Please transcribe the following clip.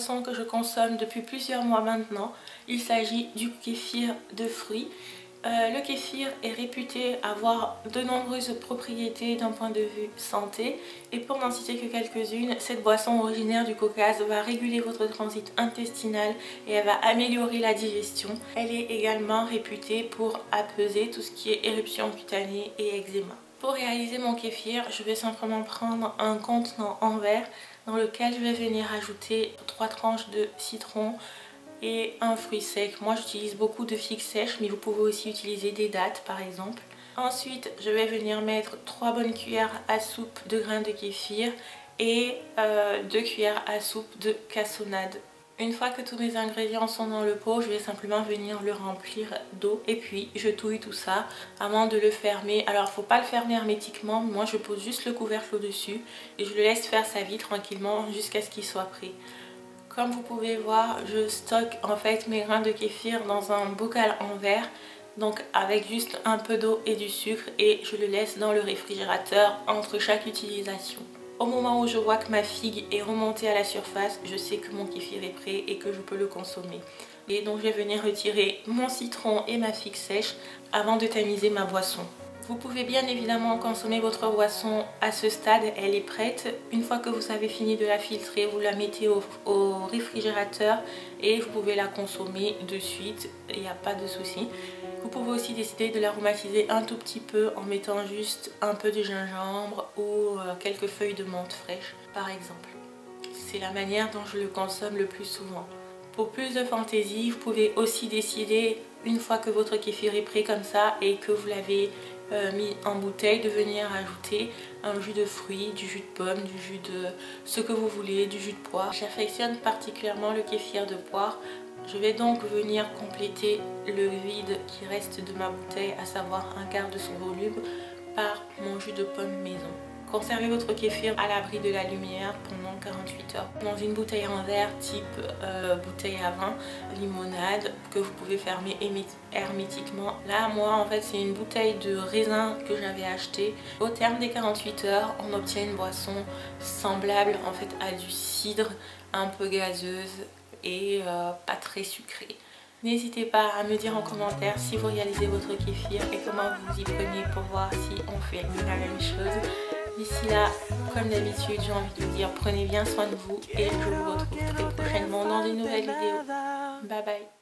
boisson que je consomme depuis plusieurs mois maintenant. Il s'agit du kéfir de fruits. Le kéfir est réputé avoir de nombreuses propriétés d'un point de vue santé, et pour n'en citer que quelques-unes, cette boisson originaire du Caucase va réguler votre transit intestinal et elle va améliorer la digestion. Elle est également réputée pour apaiser tout ce qui est éruption cutanée et eczéma. Pour réaliser mon kéfir, je vais simplement prendre un contenant en verre dans lequel je vais venir ajouter 3 tranches de citron et un fruit sec. Moi j'utilise beaucoup de figues sèches, mais vous pouvez aussi utiliser des dattes par exemple. Ensuite je vais venir mettre 3 bonnes cuillères à soupe de grains de kéfir et 2 cuillères à soupe de cassonade. Une fois que tous mes ingrédients sont dans le pot, je vais simplement venir le remplir d'eau et puis je touille tout ça avant de le fermer. Alors il ne faut pas le fermer hermétiquement, moi je pose juste le couvercle au-dessus et je le laisse faire sa vie tranquillement jusqu'à ce qu'il soit prêt. Comme vous pouvez voir, je stocke en fait mes grains de kéfir dans un bocal en verre, donc avec juste un peu d'eau et du sucre, et je le laisse dans le réfrigérateur entre chaque utilisation. Au moment où je vois que ma figue est remontée à la surface, je sais que mon kéfir est prêt et que je peux le consommer. Et donc je vais venir retirer mon citron et ma figue sèche avant de tamiser ma boisson. Vous pouvez bien évidemment consommer votre boisson à ce stade, elle est prête. Une fois que vous avez fini de la filtrer, vous la mettez au réfrigérateur et vous pouvez la consommer de suite, il n'y a pas de souci. Vous pouvez aussi décider de l'aromatiser un tout petit peu en mettant juste un peu de gingembre ou quelques feuilles de menthe fraîche par exemple. C'est la manière dont je le consomme le plus souvent. Pour plus de fantaisie, vous pouvez aussi décider, une fois que votre kéfir est prêt comme ça et que vous l'avez mis en bouteille, de venir ajouter un jus de fruits, du jus de pomme, du jus de ce que vous voulez, du jus de poire. J'affectionne particulièrement le kéfir de poire. Je vais donc venir compléter le vide qui reste de ma bouteille, à savoir un quart de son volume, par mon jus de pomme maison. Conservez votre kéfir à l'abri de la lumière pendant 48 heures dans une bouteille en verre type bouteille à vin, limonade, que vous pouvez fermer hermétiquement. Là moi en fait c'est une bouteille de raisin que j'avais acheté. Au terme des 48 heures on obtient une boisson semblable en fait à du cidre, un peu gazeuse et pas très sucrée. N'hésitez pas à me dire en commentaire si vous réalisez votre kéfir et comment vous y prenez pour voir si on fait la même chose. D'ici là, comme d'habitude, j'ai envie de vous dire, prenez bien soin de vous et je vous retrouve très prochainement dans une nouvelle vidéo. Bye bye.